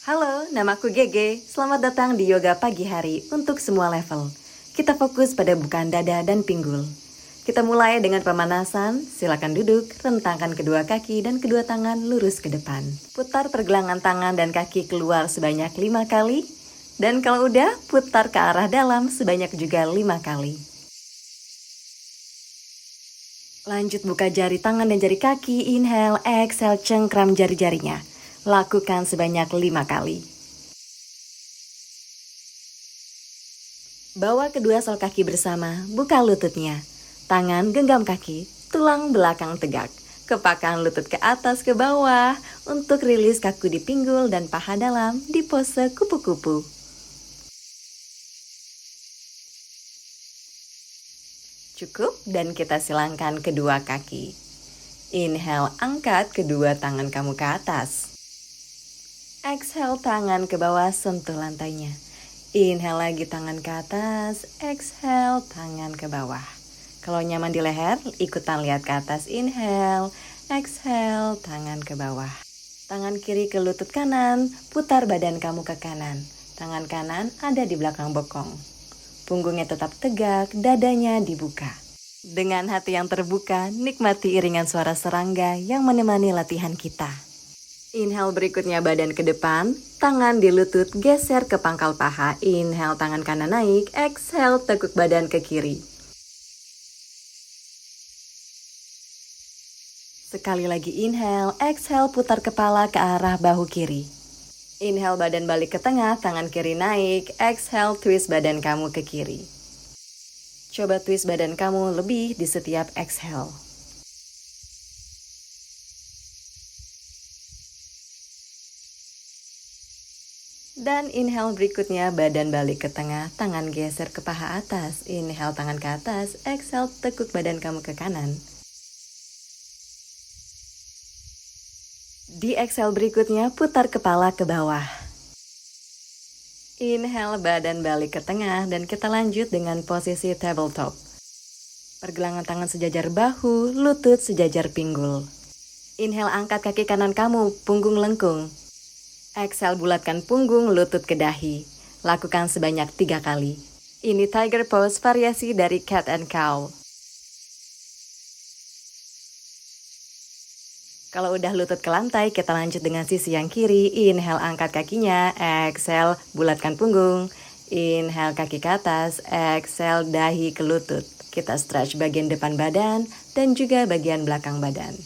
Halo, namaku Gege. Selamat datang di Yoga Pagi Hari untuk semua level. Kita fokus pada bukaan dada dan pinggul. Kita mulai dengan pemanasan. Silakan duduk, rentangkan kedua kaki dan kedua tangan lurus ke depan. Putar pergelangan tangan dan kaki keluar sebanyak 5 kali. Dan kalau udah, putar ke arah dalam sebanyak juga 5 kali. Lanjut buka jari tangan dan jari kaki. Inhale, exhale, cengkram jari-jarinya. Lakukan sebanyak 5 kali. Bawa kedua sol kaki bersama, buka lututnya. Tangan genggam kaki, tulang belakang tegak. Kepakan lutut ke atas ke bawah untuk rilis kaku di pinggul dan paha dalam di pose kupu-kupu. Cukup dan kita silangkan kedua kaki. Inhale, angkat kedua tangan kamu ke atas. Exhale, tangan ke bawah, sentuh lantainya. Inhale lagi, tangan ke atas. Exhale, tangan ke bawah. Kalau nyaman di leher, ikutan lihat ke atas. Inhale, exhale, tangan ke bawah. Tangan kiri ke lutut kanan, putar badan kamu ke kanan. Tangan kanan ada di belakang bokong. Punggungnya tetap tegak, dadanya dibuka. Dengan hati yang terbuka, nikmati iringan suara serangga yang menemani latihan kita. Inhale, berikutnya badan ke depan, tangan di lutut, geser ke pangkal paha. Inhale, tangan kanan naik. Exhale, tekuk badan ke kiri. Sekali lagi inhale, exhale, putar kepala ke arah bahu kiri. Inhale, badan balik ke tengah, tangan kiri naik. Exhale, twist badan kamu ke kiri. Coba twist badan kamu lebih di setiap exhale. Dan inhale berikutnya, badan balik ke tengah, tangan geser ke paha atas. Inhale, tangan ke atas. Exhale, tekuk badan kamu ke kanan. Di exhale berikutnya, putar kepala ke bawah. Inhale, badan balik ke tengah dan kita lanjut dengan posisi tabletop. Pergelangan tangan sejajar bahu, lutut sejajar pinggul. Inhale, angkat kaki kanan kamu, punggung lengkung. Exhale, bulatkan punggung, lutut ke dahi. Lakukan sebanyak 3 kali. Ini Tiger Pose, variasi dari Cat and Cow. Kalau udah lutut ke lantai, kita lanjut dengan sisi yang kiri. Inhale, angkat kakinya. Exhale, bulatkan punggung. Inhale, kaki ke atas. Exhale, dahi ke lutut. Kita stretch bagian depan badan dan juga bagian belakang badan.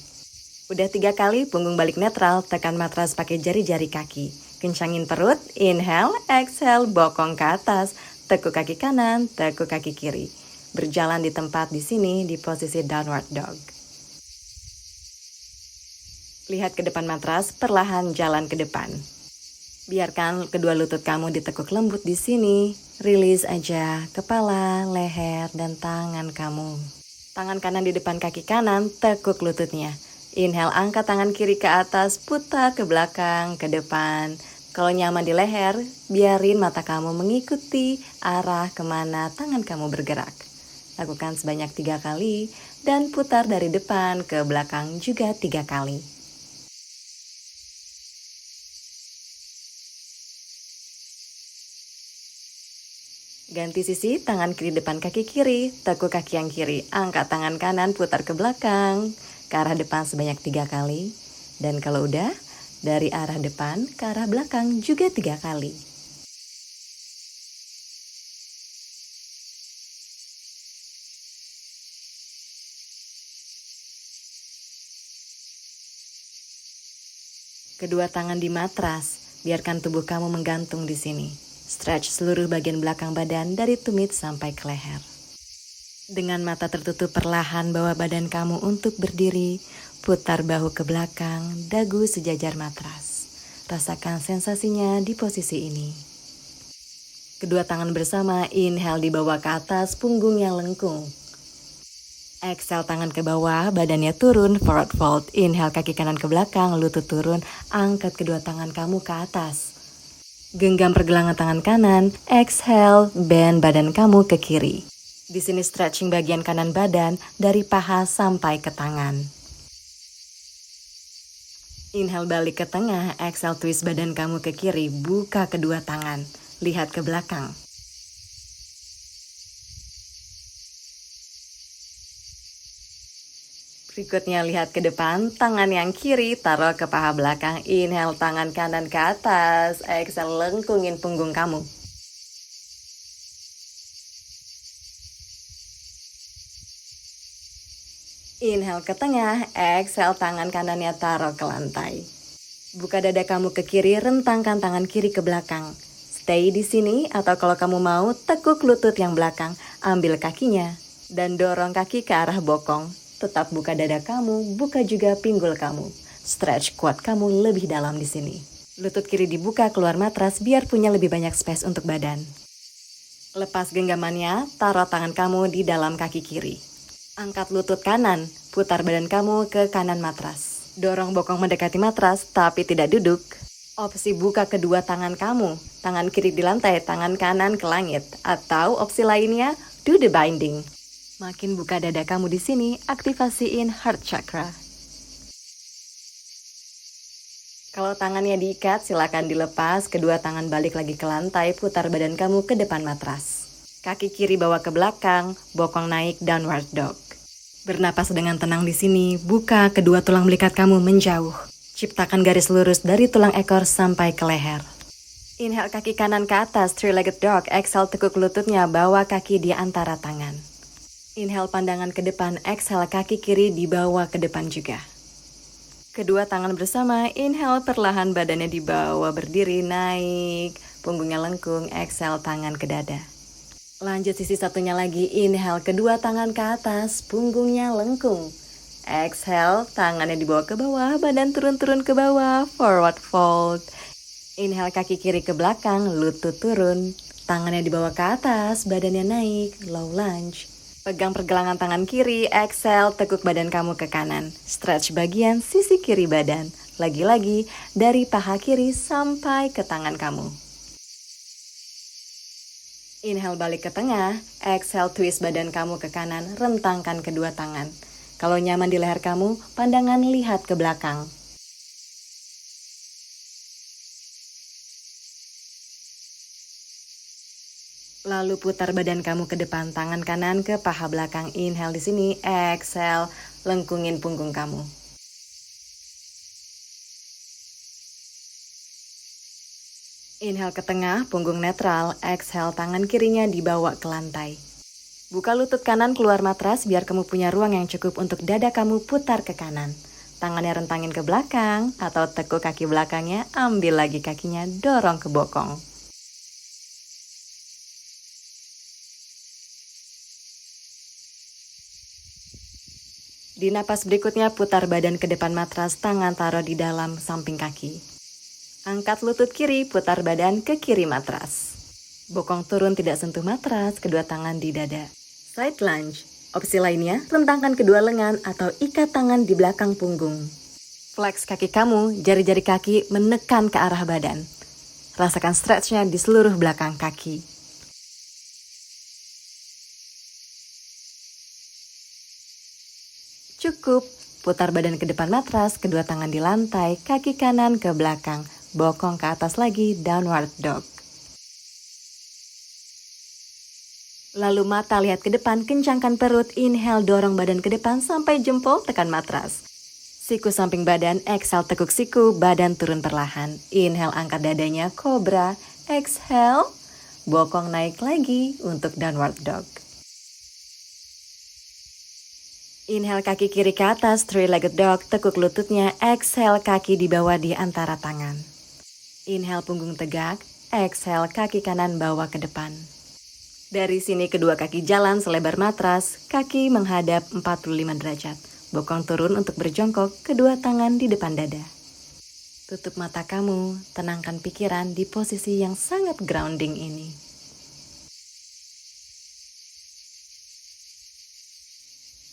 Udah 3 kali, punggung balik netral, tekan matras pakai jari-jari kaki. Kencangin perut, inhale, exhale, bokong ke atas, tekuk kaki kanan, tekuk kaki kiri. Berjalan di tempat di sini di posisi downward dog. Lihat ke depan matras, perlahan jalan ke depan. Biarkan kedua lutut kamu ditekuk lembut di sini. Rilis aja kepala, leher, dan tangan kamu. Tangan kanan di depan kaki kanan, tekuk lututnya. Inhale, angkat tangan kiri ke atas, putar ke belakang, ke depan. Kalau nyaman di leher, biarin mata kamu mengikuti arah kemana tangan kamu bergerak. Lakukan sebanyak 3 kali, dan putar dari depan ke belakang juga 3 kali. Ganti sisi, tangan kiri depan kaki kiri, tekuk kaki yang kiri. Angkat tangan kanan, putar ke belakang, ke arah depan sebanyak 3 kali. Dan kalau udah, dari arah depan ke arah belakang juga 3 kali. Kedua tangan di matras, biarkan tubuh kamu menggantung di sini. Stretch seluruh bagian belakang badan dari tumit sampai ke leher. Dengan mata tertutup, perlahan bawa badan kamu untuk berdiri, putar bahu ke belakang, dagu sejajar matras. Rasakan sensasinya di posisi ini. Kedua tangan bersama, inhale dibawa ke atas, punggungnya lengkung. Exhale, tangan ke bawah, badannya turun, forward fold. Inhale, kaki kanan ke belakang, lutut turun, angkat kedua tangan kamu ke atas. Genggam pergelangan tangan kanan, exhale, bend badan kamu ke kiri. Di sini stretching bagian kanan badan dari paha sampai ke tangan. Inhale balik ke tengah, exhale twist badan kamu ke kiri, buka kedua tangan, lihat ke belakang. Berikutnya lihat ke depan, tangan yang kiri taruh ke paha belakang, inhale tangan kanan ke atas, exhale lengkungin punggung kamu. Inhale ke tengah, exhale tangan kanannya taruh ke lantai. Buka dada kamu ke kiri, rentangkan tangan kiri ke belakang. Stay di sini atau kalau kamu mau tekuk lutut yang belakang, ambil kakinya dan dorong kaki ke arah bokong. Tetap buka dada kamu, buka juga pinggul kamu. Stretch kuat kamu lebih dalam di sini. Lutut kiri dibuka keluar matras biar punya lebih banyak space untuk badan. Lepas genggamannya, taruh tangan kamu di dalam kaki kiri. Angkat lutut kanan, putar badan kamu ke kanan matras. Dorong bokong mendekati matras tapi tidak duduk. Opsi buka kedua tangan kamu, tangan kiri di lantai, tangan kanan ke langit. Atau opsi lainnya, do the binding. Makin buka dada kamu di sini, aktivasiin heart chakra. Kalau tangannya diikat, silakan dilepas. Kedua tangan balik lagi ke lantai, putar badan kamu ke depan matras. Kaki kiri bawa ke belakang, bokong naik downward dog. Bernapas dengan tenang di sini, buka kedua tulang belikat kamu menjauh. Ciptakan garis lurus dari tulang ekor sampai ke leher. Inhale kaki kanan ke atas, three-legged dog. Exhale tekuk lututnya, bawa kaki di antara tangan. Inhale pandangan ke depan, exhale kaki kiri dibawa ke depan juga. Kedua tangan bersama, inhale perlahan badannya dibawa berdiri, naik. Punggungnya lengkung, exhale tangan ke dada. Lanjut sisi satunya lagi, inhale kedua tangan ke atas, punggungnya lengkung. Exhale, tangannya dibawa ke bawah, badan turun-turun ke bawah, forward fold. Inhale kaki kiri ke belakang, lutut turun. Tangannya dibawa ke atas, badannya naik, low lunge. Pegang pergelangan tangan kiri, exhale, tekuk badan kamu ke kanan. Stretch bagian sisi kiri badan. Lagi-lagi, dari paha kiri sampai ke tangan kamu. Inhale balik ke tengah, exhale twist badan kamu ke kanan, rentangkan kedua tangan. Kalau nyaman di leher kamu, pandangan lihat ke belakang. Lalu putar badan kamu ke depan, tangan kanan ke paha belakang. Inhale di sini, exhale, lengkungin punggung kamu. Inhale ke tengah, punggung netral, exhale tangan kirinya dibawa ke lantai. Buka lutut kanan keluar matras biar kamu punya ruang yang cukup untuk dada kamu putar ke kanan. Tangannya rentangin ke belakang atau tekuk kaki belakangnya, ambil lagi kakinya, dorong ke bokong. Di napas berikutnya putar badan ke depan matras, tangan taruh di dalam samping kaki. Angkat lutut kiri, putar badan ke kiri matras. Bokong turun tidak sentuh matras, kedua tangan di dada. Side lunge. Opsi lainnya, rentangkan kedua lengan atau ikat tangan di belakang punggung. Flex kaki kamu, jari-jari kaki menekan ke arah badan. Rasakan stretchnya di seluruh belakang kaki. Cukup, putar badan ke depan matras, kedua tangan di lantai, kaki kanan ke belakang. Bokong ke atas lagi, downward dog. Lalu mata lihat ke depan, kencangkan perut, inhale dorong badan ke depan sampai jempol tekan matras. Siku samping badan, exhale tekuk siku, badan turun perlahan. Inhale angkat dadanya, cobra, exhale, bokong naik lagi untuk downward dog. Inhale kaki kiri ke atas, three-legged dog, tekuk lututnya, exhale kaki di bawah di antara tangan. Inhale punggung tegak, exhale kaki kanan bawa ke depan. Dari sini kedua kaki jalan selebar matras, kaki menghadap 45 derajat. Bokong turun untuk berjongkok, kedua tangan di depan dada. Tutup mata kamu, tenangkan pikiran di posisi yang sangat grounding ini.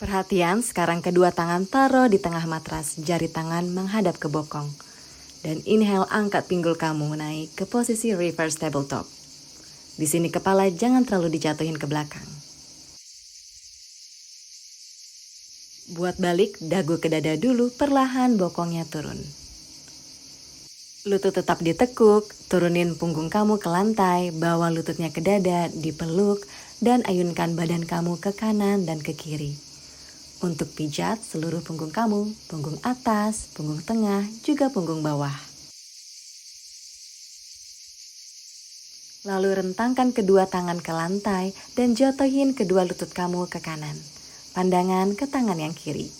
Perhatian, sekarang kedua tangan taruh di tengah matras, jari tangan menghadap ke bokong. Dan inhale angkat pinggul kamu naik ke posisi reverse tabletop. Di sini kepala jangan terlalu dijatuhin ke belakang. Buat balik, dagu ke dada dulu, perlahan bokongnya turun. Lutut tetap ditekuk, turunin punggung kamu ke lantai, bawa lututnya ke dada, dipeluk, dan ayunkan badan kamu ke kanan dan ke kiri. Untuk pijat seluruh punggung kamu, punggung atas, punggung tengah, juga punggung bawah. Lalu rentangkan kedua tangan ke lantai dan jatuhin kedua lutut kamu ke kanan. Pandangan ke tangan yang kiri.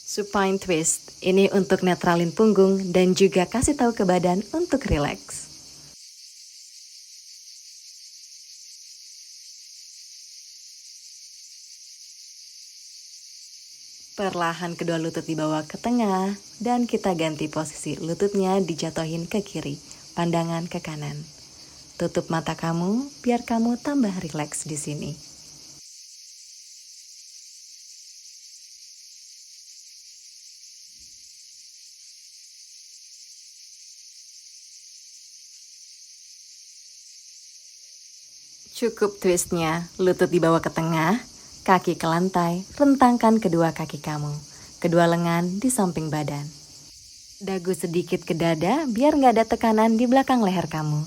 Supine twist, ini untuk netralin punggung dan juga kasih tahu ke badan untuk rileks. Perlahan kedua lutut dibawa ke tengah dan kita ganti posisi, lututnya dijatuhin ke kiri, pandangan ke kanan. Tutup mata kamu biar kamu tambah rileks di sini. Cukup twistnya, lutut dibawa ke tengah, kaki ke lantai, rentangkan kedua kaki kamu. Kedua lengan di samping badan. Dagu sedikit ke dada biar nggak ada tekanan di belakang leher kamu.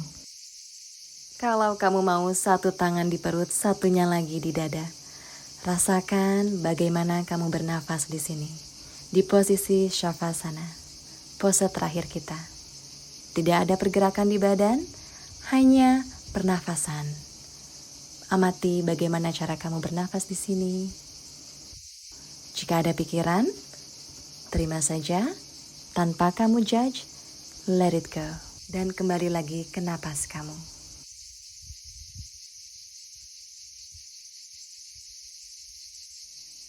Kalau kamu mau satu tangan di perut, satunya lagi di dada. Rasakan bagaimana kamu bernafas di sini. Di posisi Shavasana, pose terakhir kita. Tidak ada pergerakan di badan, hanya pernafasan. Amati bagaimana cara kamu bernafas di sini. Jika ada pikiran, terima saja, tanpa kamu judge, let it go. Dan kembali lagi ke napas kamu.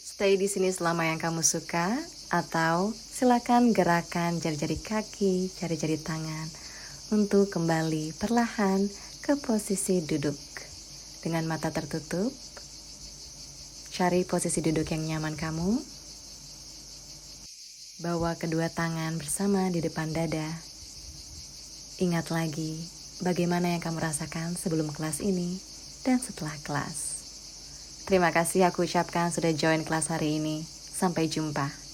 Stay di sini selama yang kamu suka, atau silakan gerakan jari-jari kaki, jari-jari tangan untuk kembali perlahan ke posisi duduk. Dengan mata tertutup, cari posisi duduk yang nyaman kamu. Bawa kedua tangan bersama di depan dada. Ingat lagi bagaimana yang kamu rasakan sebelum kelas ini dan setelah kelas. Terima kasih aku ucapkan sudah join kelas hari ini. Sampai jumpa.